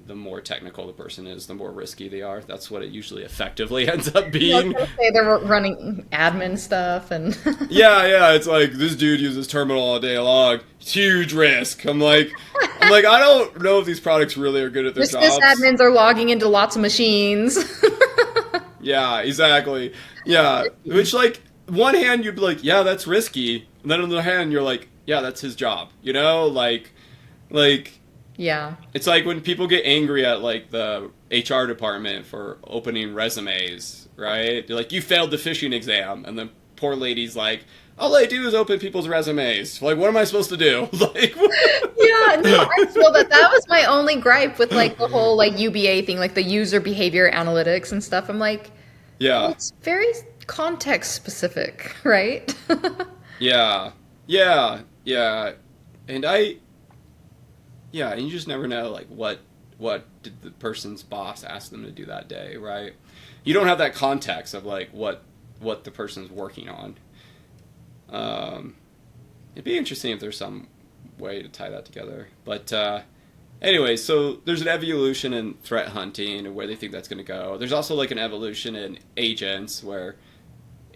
S1: the more technical the person is, the more risky they are. That's what it usually effectively ends up
S2: I was
S1: being.
S2: gonna say they're running admin stuff and
S1: Yeah, it's like this dude uses terminal all day long. Huge risk. I'm like, I don't know if these products really are good at their
S2: just
S1: jobs.
S2: sysadmins are logging into lots of machines.
S1: Yeah, exactly. Yeah, which like one hand you'd be like, yeah, that's risky, and then on the other hand you're like, yeah, that's his job. Like
S2: Yeah.
S1: it's like when people get angry at like the HR department for opening resumes, right? They're like, you failed the phishing exam, and the poor lady's like, all I do is open people's resumes. Like, what am I supposed to do? Like,
S2: Yeah, no, I feel that was my only gripe with like the whole like UBA thing, like the user behavior analytics and stuff. I'm like, well,
S1: yeah,
S2: it's very context specific, right?
S1: yeah, yeah, and and you just never know like what did the person's boss ask them to do that day, right? You don't have that context of like what the person's working on. It'd be interesting if there's some way to tie that together. But anyway, so there's an evolution in threat hunting and where they think that's going to go. There's also like an evolution in agents where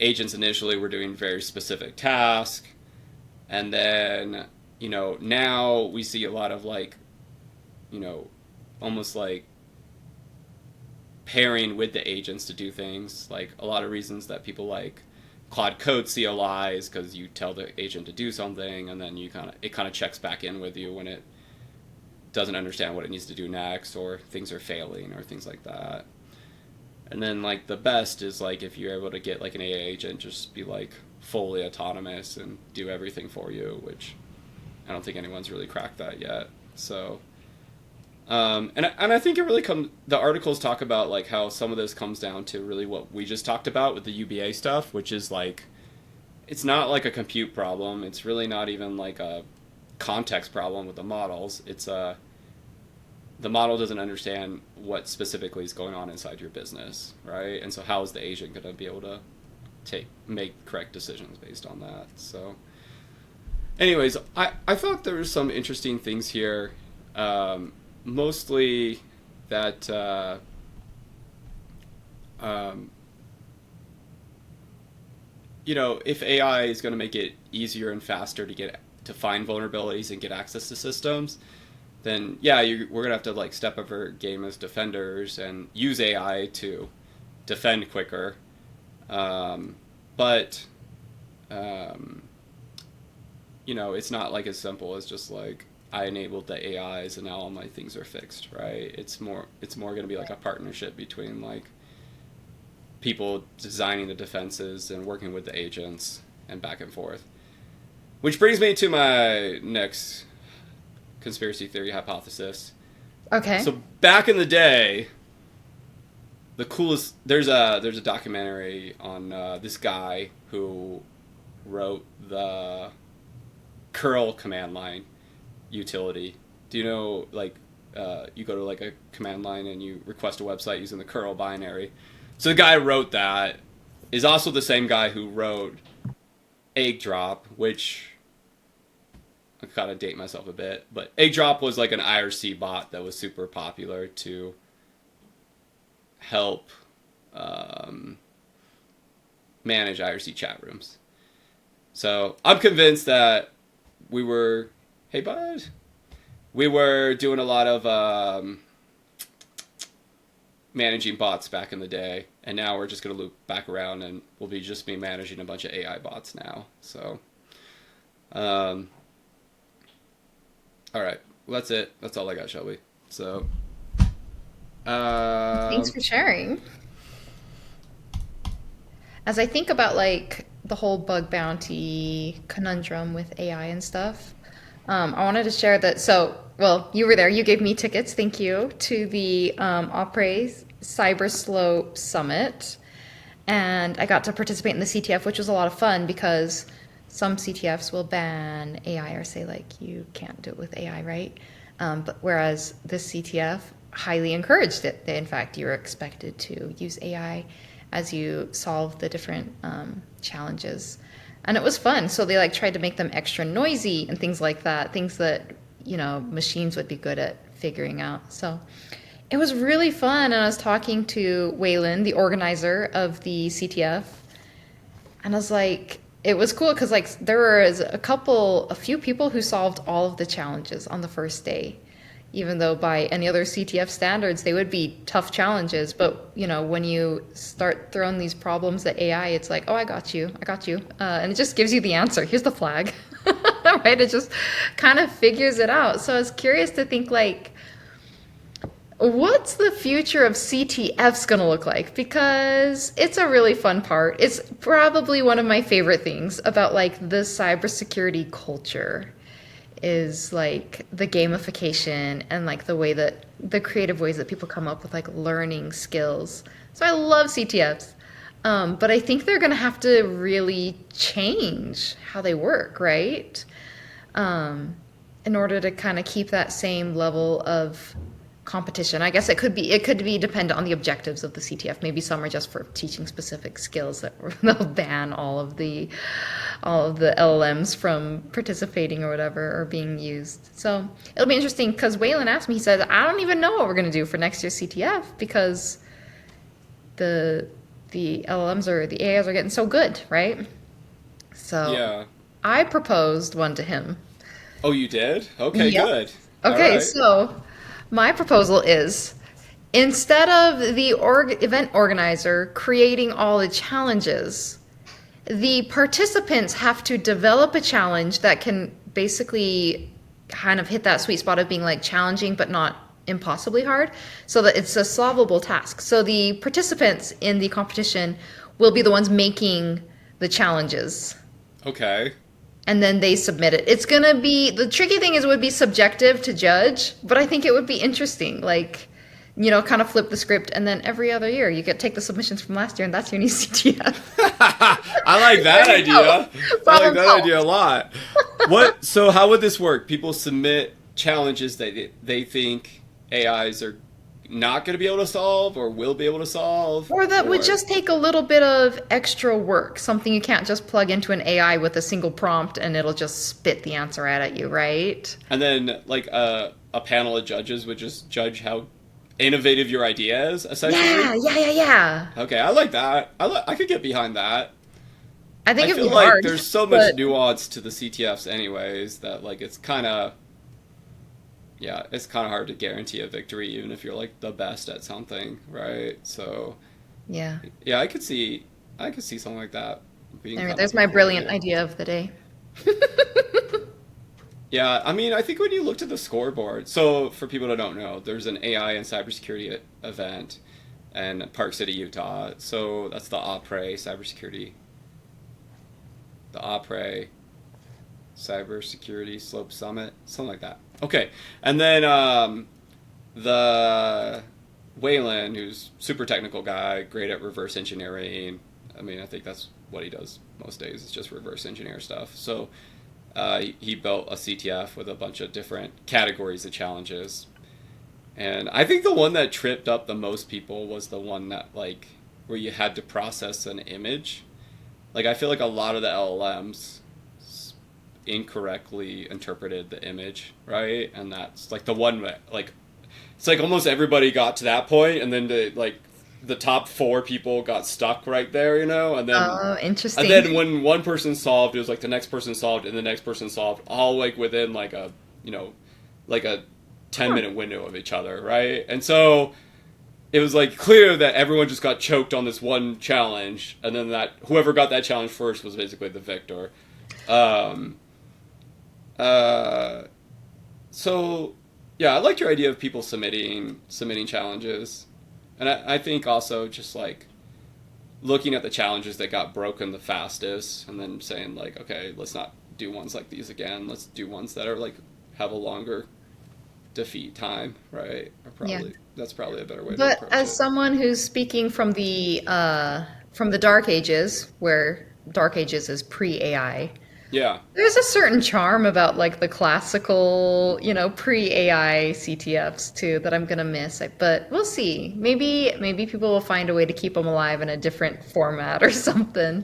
S1: agents initially were doing very specific tasks, and then now we see a lot of like almost like pairing with the agents to do things. Like a lot of reasons that people like Claude Code CLIs, because you tell the agent to do something, and then it kind of checks back in with you when it doesn't understand what it needs to do next, or things are failing, or things like that. And then like the best is like if you're able to get like an AI agent just be like fully autonomous and do everything for you, which I don't think anyone's really cracked that yet. So and I think it really the articles talk about like how some of this comes down to really what we just talked about with the UBA stuff, which is like, it's not like a compute problem. It's really not even like a context problem with the models. It's the model doesn't understand what specifically is going on inside your business, right? And so how is the agent going to be able to make correct decisions based on that? So anyways, I thought there were some interesting things here. Mostly that if AI is going to make it easier and faster to find vulnerabilities and get access to systems, then yeah, we're going to have to like step up our game as defenders and use AI to defend quicker. But it's not like as simple as just like, I enabled the AIs and now all my things are fixed, right? It's more going to be like a partnership between like people designing the defenses and working with the agents and back and forth. Which brings me to my next conspiracy theory hypothesis.
S2: Okay.
S1: So back in the day, the coolest there's a documentary on this guy who wrote the curl command line utility. Do you know, like, you go to like a command line and you request a website using the curl binary? So the guy who wrote that is also the same guy who wrote egg drop, which I kind of date myself a bit, but egg drop was like an IRC bot that was super popular to help manage IRC chat rooms. So I'm convinced that hey bud, we were doing a lot of managing bots back in the day, and now we're just going to loop back around and we'll just be managing a bunch of AI bots now. So all right, well, that's it. That's all I got, Shelby. So
S2: Thanks for sharing. As I think about like the whole bug bounty conundrum with AI and stuff, I wanted to share that. So, well, you were there. You gave me tickets. Thank you to the Opera's Cyber Slope Summit, and I got to participate in the CTF, which was a lot of fun because some CTFs will ban AI or say like you can't do it with AI, right? But whereas this CTF highly encouraged it. In fact, you're expected to use AI as you solve the different challenges. And it was fun. So they like tried to make them extra noisy and things like that, things that, machines would be good at figuring out. So it was really fun. And I was talking to Waylon, the organizer of the CTF, and I was like, it was cool because like there was a few people who solved all of the challenges on the first day, even though by any other CTF standards they would be tough challenges. But when you start throwing these problems at AI, it's like, oh, I got you, and it just gives you the answer. Here's the flag, right? It just kind of figures it out. So I was curious to think like, what's the future of CTFs going to look like? Because it's a really fun part. It's probably one of my favorite things about like the cybersecurity culture is like the gamification and like the creative ways that people come up with like learning skills. So I love CTFs. But I think they're going to have to really change how they work, right? In order to kind of keep that same level of competition. I guess it could be dependent on the objectives of the CTF. Maybe some are just for teaching specific skills that they'll ban all of the LLMs from participating or whatever or being used. So it'll be interesting because Waylon asked me, he said, I don't even know what we're going to do for next year's CTF because the LLMs or the AIs are getting so good, right? So
S1: Yeah.
S2: I proposed one to him.
S1: Oh, you did? Okay,
S2: Yep.
S1: good.
S2: Okay,
S1: All right.
S2: so my proposal is instead of the event organizer creating all the challenges, the participants have to develop a challenge that can basically kind of hit that sweet spot of being like challenging but not impossibly hard, so that it's a solvable task. So the participants in the competition will be the ones making the challenges.
S1: Okay.
S2: And then they submit it. It's going to be, the tricky thing is it would be subjective to judge, but I think it would be interesting. Like, kind of flip the script, and then every other year you take the submissions from last year, and that's your new CTF.
S1: I like that idea. I like that idea a lot. So how would this work? People submit challenges that they think AIs are not going to be able to solve or will be able to solve.
S2: Or that would just take a little bit of extra work, something you can't just plug into an AI with a single prompt and it'll just spit the answer out at you, right?
S1: And then like a panel of judges would just judge how innovative your idea is, essentially.
S2: Yeah.
S1: Okay, I like that. I could get behind that.
S2: I think
S1: I
S2: it'd
S1: feel
S2: be
S1: like
S2: hard.
S1: there's so much nuance to the CTFs anyways that like it's kind of hard to guarantee a victory even if you're like the best at something, right? So
S2: Yeah.
S1: yeah, I could see something like that being
S2: Anyway,
S1: kind
S2: there's
S1: of a
S2: my
S1: cool
S2: brilliant
S1: idea.
S2: idea of the day.
S1: Yeah, I mean, I think when you looked at the scoreboard, so for people that don't know, there's an AI and cybersecurity event in Park City, Utah. So that's the Opry Cybersecurity Slope Summit, something like that. Okay, and then the Waylon, who's super technical guy, great at reverse engineering. I mean, I think that's what he does most days is just reverse engineer stuff. So he built a CTF with a bunch of different categories of challenges. And I think the one that tripped up the most people was the one that, like, where you had to process an image. Like, I feel like a lot of the LLMs incorrectly interpreted the image, right? And that's, like, the one that, like, it's like almost everybody got to that point, and then the top 4 people got stuck right there, and then
S2: Interesting.
S1: and then when one person solved, it was like the next person solved and the next person solved, all like within like a 10-minute window of each other, right? And so it was like clear that everyone just got choked on this one challenge, and then that whoever got that challenge first was basically the victor. So yeah, I liked your idea of people submitting challenges. And I think also just like looking at the challenges that got broken the fastest and then saying like, okay, let's not do ones like these again. Let's do ones that are like have a longer defeat time, right? That's probably a better way to approach it.
S2: But as someone who's speaking from the Dark Ages, where Dark Ages is pre-AI,
S1: Yeah.
S2: There's a certain charm about like the classical, you know, pre-AI CTFs too that I'm gonna miss. But we'll see. Maybe people will find a way to keep them alive in a different format or something.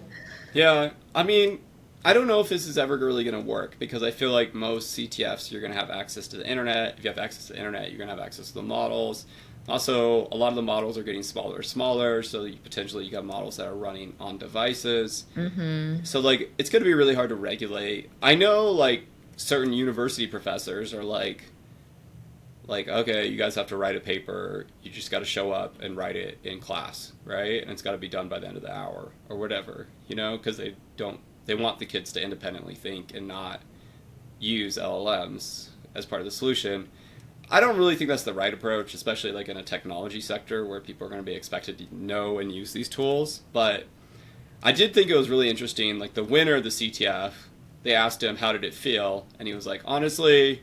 S1: Yeah. I mean, I don't know if this is ever really going to work because I feel like most CTFs, you're going to have access to the internet. If you have access to the internet, you're going to have access to the models. Also, a lot of the models are getting smaller and smaller, so you got models that are running on devices. So, like, it's going to be really hard to regulate. I know, like, certain university professors are like, okay, you guys have to write a paper. You just got to show up and write it in class, right? And it's got to be done by the end of the hour or whatever, you know, because they want the kids to independently think and not use LLMs as part of the solution. I don't really think that's the right approach, especially like in a technology sector where people are going to be expected to know and use these tools. But I did think it was really interesting. Like the winner of the CTF, they asked him, how did it feel? And he was like, honestly,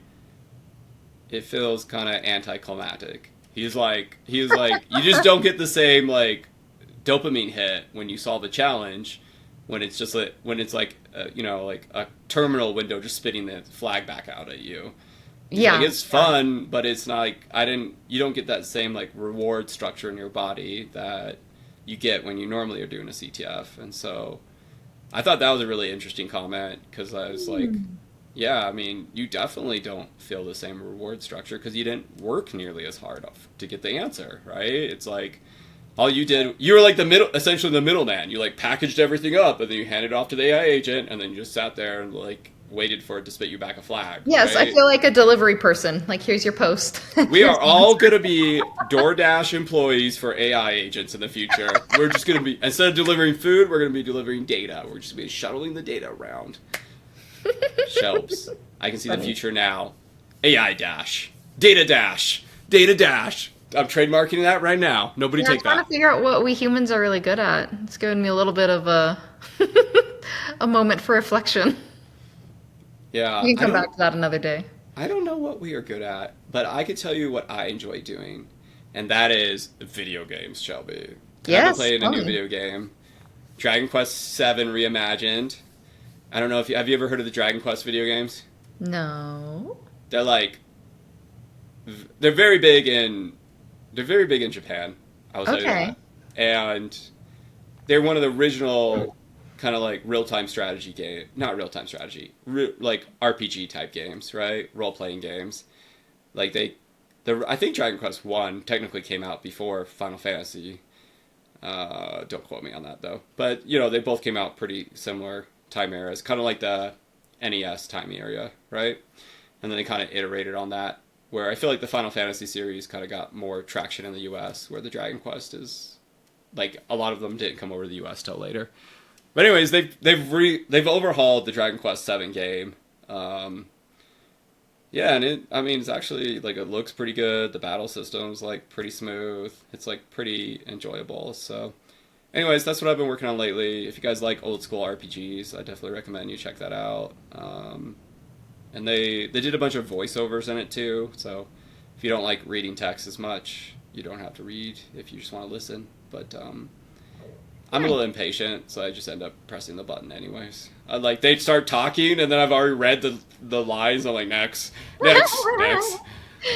S1: it feels kind of anticlimactic. He was like, you just don't get the same like dopamine hit when you solve a challenge, when it's just like you know, like a terminal window just spitting the flag back out at you.
S2: Yeah,
S1: like, it's fun, but it's not like you don't get that same like reward structure in your body that you get when you normally are doing a CTF. And so I thought that was a really interesting comment because I was like, yeah, I mean, you definitely don't feel the same reward structure because you didn't work nearly as hard to get the answer, right? It's like all you did, you were like essentially the middleman. You like packaged everything up and then you handed it off to the AI agent and then you just sat there and like waited for it to spit you back a flag.
S2: Yes,
S1: right?
S2: I feel like a delivery person. Like, here's your post.
S1: We are all going to be DoorDash employees for AI agents in the future. We're just going to be, instead of delivering food, we're going to be delivering data. We're just going to be shuttling the data around. Shelves. I can see the future now. AI dash. Data dash. Data dash. I'm trademarking that right now. Nobody take
S2: I'm trying
S1: that.
S2: to figure out what we humans are really good at. It's given me a little bit of a a moment for reflection.
S1: Yeah.
S2: We can come back to that another day.
S1: I don't know what we are good at, but I can tell you what I enjoy doing, and that is video games, Shelby.
S2: Yes,
S1: I've been playing a new video game, Dragon Quest VII Reimagined. I don't know if have you ever heard of the Dragon Quest video games?
S2: No.
S1: They're like they're very big in Japan. I will tell you that. And they're one of the original kind of like real-time strategy game, not real-time strategy, like RPG type games, right? Role-playing games. Like I think Dragon Quest 1 technically came out before Final Fantasy. Don't quote me on that though. But you know, they both came out pretty similar time eras, kind of like the NES time area, right? And then they kind of iterated on that, where I feel like the Final Fantasy series kind of got more traction in the US, where the Dragon Quest is, like, a lot of them didn't come over to the US till later. But anyways, they've overhauled the Dragon Quest VII game. Yeah, and it's actually, like, it looks pretty good. The battle system's, like, pretty smooth. It's, like, pretty enjoyable. So, anyways, that's what I've been working on lately. If you guys like old school RPGs, I definitely recommend you check that out. And they did a bunch of voiceovers in it, too. So, if you don't like reading text as much, you don't have to read if you just want to listen. But, I'm a little impatient, so I just end up pressing the button anyways. They'd start talking, and then I've already read the lines. I'm like, next. But,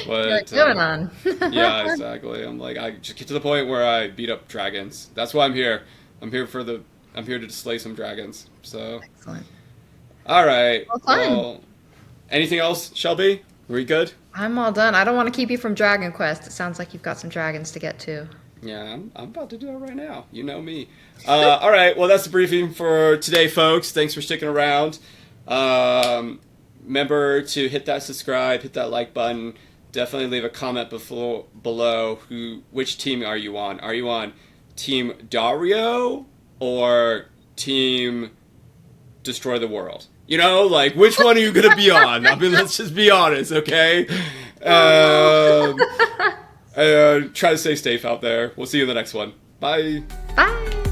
S2: What's going on?
S1: Yeah, exactly. I'm like, I just get to the point where I beat up dragons. That's why I'm here. I'm here to slay some dragons. So,
S2: Excellent.
S1: all right.
S2: Well,
S1: anything else, Shelby? Were you good?
S2: I'm all done. I don't want to keep you from Dragon Quest. It sounds like you've got some dragons to get to.
S1: Yeah, I'm about to do that right now. You know me. All right, well, that's the briefing for today, folks. Thanks for sticking around. Remember to hit that subscribe, hit that like button. Definitely leave a comment below. Which team are you on? Are you on Team Dario or Team Destroy the World? You know, like, which one are you going to be on? I mean, let's just be honest, okay? Try to stay safe out there. We'll see you in the next one. Bye.
S2: Bye.